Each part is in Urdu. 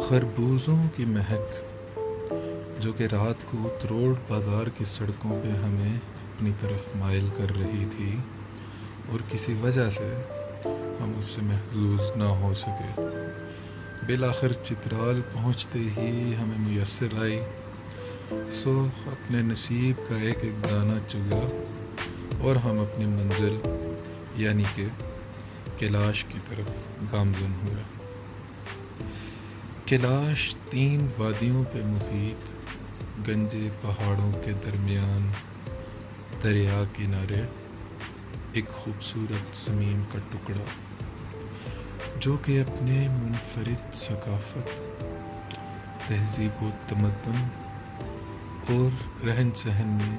خربوزوں کی مہک جو کہ رات کو تروڑ بازار کی سڑکوں پہ ہمیں اپنی طرف مائل کر رہی تھی اور کسی وجہ سے ہم اس سے محظوظ نہ ہو سکے، بالآخر چترال پہنچتے ہی ہمیں میسر آئی۔ سو اپنے نصیب کا ایک ایک دانہ چگا اور ہم اپنی منزل یعنی کہ کیلاش کی طرف گامزن ہوئے۔ کیلاش 3 وادیوں پہ محیط، گنجے پہاڑوں کے درمیان، دریا کنارے، ایک خوبصورت زمین کا ٹکڑا جو کہ اپنے منفرد ثقافت، تہذیب و تمدن اور رہن سہن میں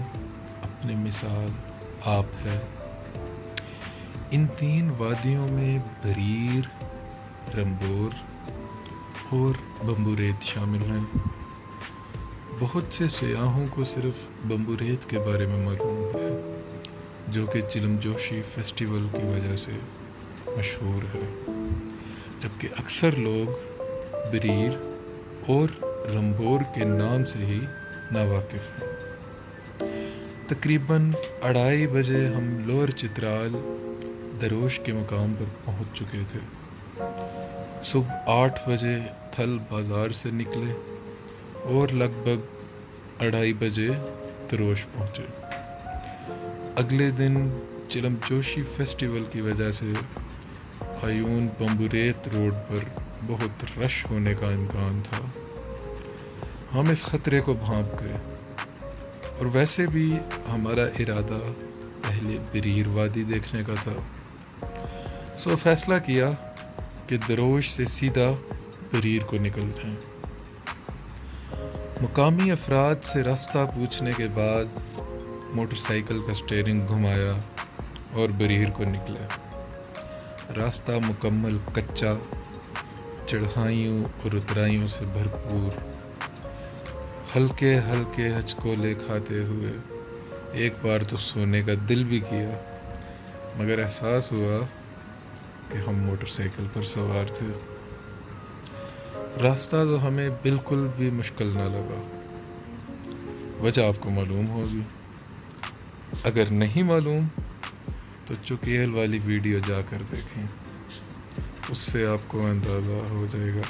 اپنی مثال آپ ہے۔ ان 3 وادیوں میں بریر، رمبور اور بمبوریت شامل ہیں۔ بہت سے سیاحوں کو صرف بمبوریت کے بارے میں معلوم ہے جو کہ چلم جوشی فیسٹیول کی وجہ سے مشہور ہے، جبکہ اکثر لوگ بریر اور رمبور کے نام سے ہی ناواقف ہیں۔ تقریباً 2:30 بجے ہم لوور چترال دروش کے مقام پر پہنچ چکے تھے۔ صبح 8 بجے تھل بازار سے نکلے اور لگ بھگ 2:30 بجے دروش پہنچے۔ اگلے دن چلم جوشی فیسٹیول کی وجہ سے آیون بمبوریت روڈ پر بہت رش ہونے کا امکان تھا۔ ہم اس خطرے کو بھانپ گئے، اور ویسے بھی ہمارا ارادہ پہلے بریر وادی دیکھنے کا تھا، سو فیصلہ کیا کہ دروش سے سیدھا بریر کو نکل جائیں۔ مقامی افراد سے راستہ پوچھنے کے بعد موٹر سائیکل کا سٹیئرنگ گھمایا اور بریر کو نکلے۔ راستہ مکمل کچا، چڑھائیوں اور اترائیوں سے بھرپور، ہلکے ہلکے ہچکولے کھاتے ہوئے ایک بار تو سونے کا دل بھی کیا، مگر احساس ہوا کہ ہم موٹر سائیکل پر سوار تھے۔ راستہ تو ہمیں بالکل بھی مشکل نہ لگا۔ وجہ آپ کو معلوم ہوگی، اگر نہیں معلوم تو چکیل والی ویڈیو جا کر دیکھیں، اس سے آپ کو اندازہ ہو جائے گا۔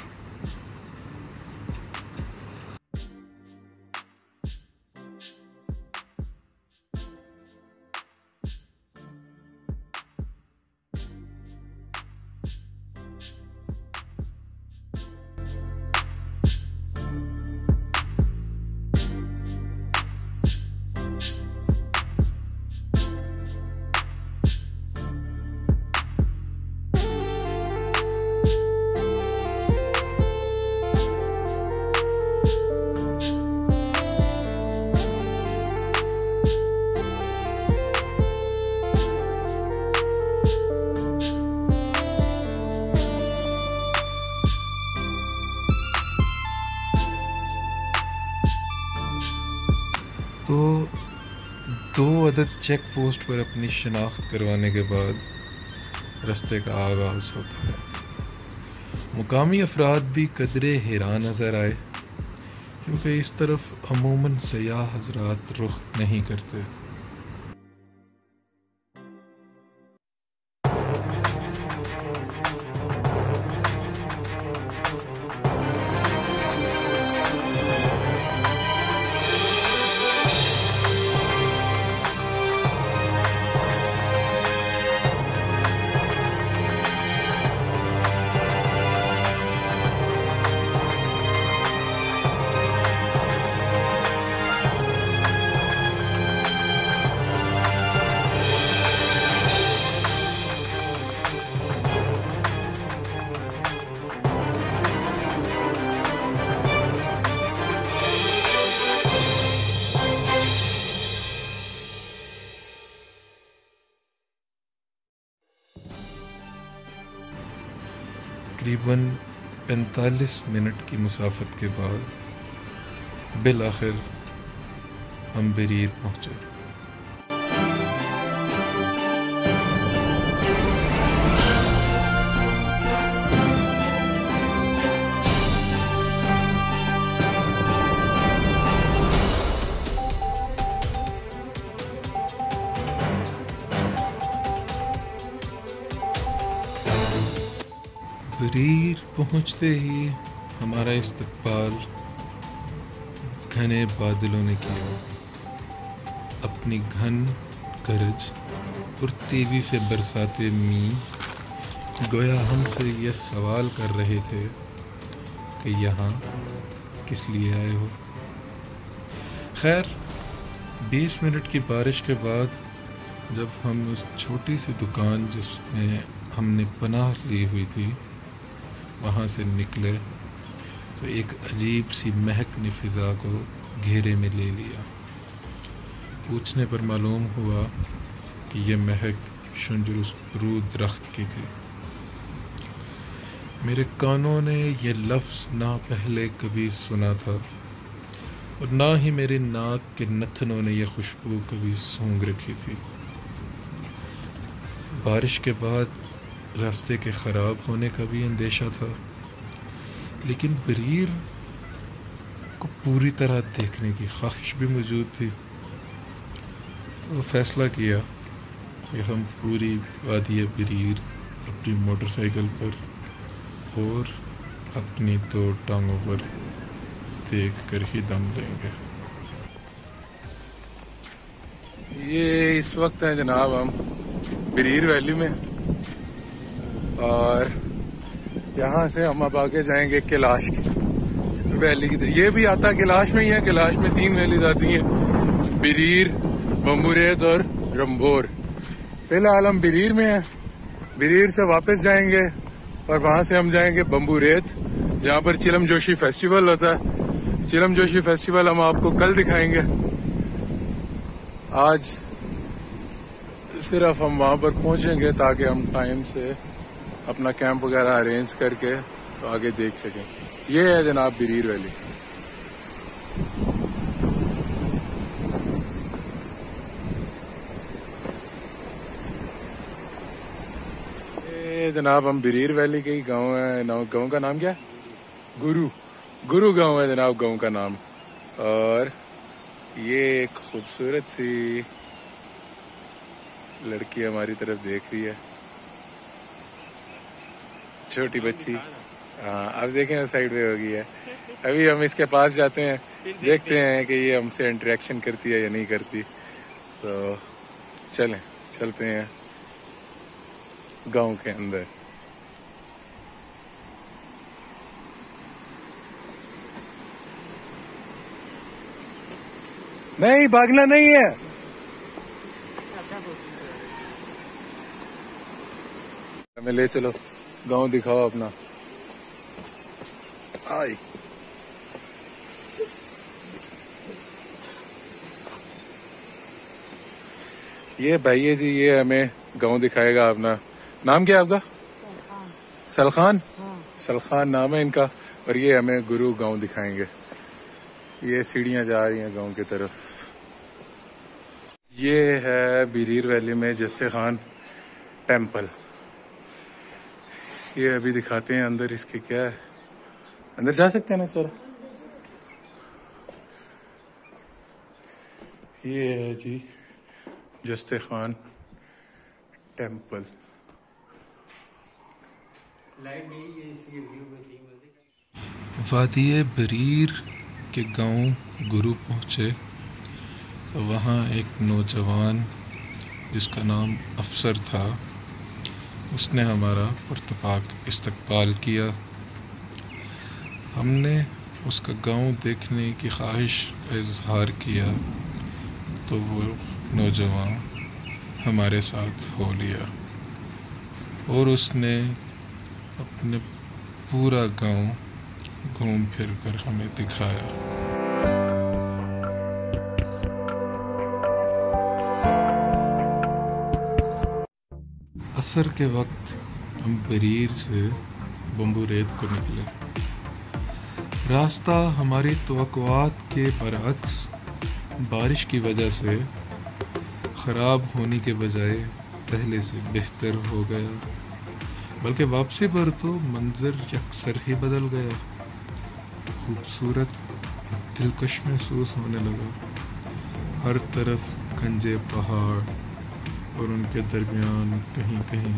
تو 2 عدد چیک پوسٹ پر اپنی شناخت کروانے کے بعد رستے کا آغاز ہوتا ہے۔ مقامی افراد بھی قدرے حیران نظر آئے، کیونکہ اس طرف عموماً سیاح حضرات رخ نہیں کرتے۔ تقریباً 45 منٹ کی مسافت کے بعد بالآخر ہم بریر پہنچے۔ بریر پہنچتے ہی ہمارا استقبال گھنے بادلوں نے کیا. اپنی گھن گرج اور تیزی سے برساتے میںہ گویا ہم سے یہ سوال کر رہے تھے کہ یہاں کس لیے آئے ہو. خیر 20 منٹ کی بارش کے بعد جب ہم اس چھوٹی سی دکان جس میں ہم نے پناہ لی ہوئی تھی وہاں سے نکلے تو ایک عجیب سی مہک نے فضا کو گھیرے میں لے لیا. پوچھنے پر معلوم ہوا کہ یہ مہک شنجر اسپرود درخت کی تھی. میرے کانوں نے یہ لفظ نہ پہلے کبھی سنا تھا اور نہ ہی میرے ناک کے نتنوں نے یہ خوشبو کبھی سونگھ رکھی تھی. بارش کے بعد راستے کے خراب ہونے کا بھی اندیشہ تھا، لیکن بریر کو پوری طرح دیکھنے کی خواہش بھی موجود تھی. وہ فیصلہ کیا کہ ہم پوری وادی بریر اپنی موٹر سائیکل پر اور اپنی 2 ٹانگوں پر دیکھ کر ہی دم لیں گے. یہ اس وقت ہے جناب ہم بریر ویلی میں، اور یہاں سے ہم اب آگے جائیں گے کیلاش کی ویلی کی طرف. یہ بھی آتا کیلاش میں ہی ہے. کیلاش میں 3 ویلیز آتی ہیں، بریر، بمبوریت اور رمبور. فی الحال ہم بریر میں ہیں. بریر سے واپس جائیں گے اور وہاں سے ہم جائیں گے بمبوریت جہاں پر چلم جوشی فیسٹیول ہوتا ہے. چلم جوشی فیسٹیول ہم آپ کو کل دکھائیں گے. آج صرف ہم وہاں پر پہنچیں گے تاکہ ہم ٹائم سے اپنا کیمپ وغیرہ ارینج کر کے آگے دیکھ سکیں. یہ ہے جناب بریر ویلی. یہ جناب ہم بریر ویلی کے ہی گاؤں ہے. گاؤں کا نام کیا ہے؟ گرو گاؤں ہے جناب گاؤں کا نام. اور یہ ایک خوبصورت سی لڑکی ہماری طرف دیکھ رہی ہے، چھوٹی بچی. ہاں اب دیکھیں سائڈ پہ ہوگی ہے. ابھی ہم اس کے پاس جاتے ہیں، دیکھتے ہیں کہ یہ ہم سے انٹریکشن کرتی ہے یا نہیں کرتی. تو چلتے ہیں گاؤں کے اندر. نہیں بھاگنا نہیں ہے. ہمیں لے چلو، گاؤں دکھاؤ اپنا. آئی یہ بھائی ہے جی، یہ ہمیں گاؤں دکھائے گا. اپنا نام کیا ہے آپ کا؟ سلخان. سلخان نام ہے ان کا. اور یہ ہمیں گرو گاؤں دکھائیں گے. یہ سیڑھیاں جا رہی ہیں گاؤں کی طرف. یہ ہے بریر ویلی میں جسے خان ٹیمپل. یہ ابھی دکھاتے ہیں اندر اس کے کیا ہے. اندر جا سکتے ہیں نا سر؟ یہ ہے جی جستے خان ٹیمپل. وادی بریر کے گاؤں گرو پہنچے تو وہاں ایک نوجوان جس کا نام افسر تھا، اس نے ہمارا پرتپاک استقبال کیا. ہم نے اس کا گاؤں دیکھنے کی خواہش کا اظہار کیا تو وہ نوجوان ہمارے ساتھ ہو لیا اور اس نے اپنے پورا گاؤں گھوم پھر کر ہمیں دکھایا. عصر کے وقت ہم بریر سے بمبوریت کو نکلے. راستہ ہماری توقعات کے برعکس بارش کی وجہ سے خراب ہونے کے بجائے پہلے سے بہتر ہو گیا، بلکہ واپسی پر تو منظر یکسر ہی بدل گیا. خوبصورت دلکش محسوس ہونے لگا. ہر طرف گھنجے پہاڑ اور ان کے درمیان کہیں کہیں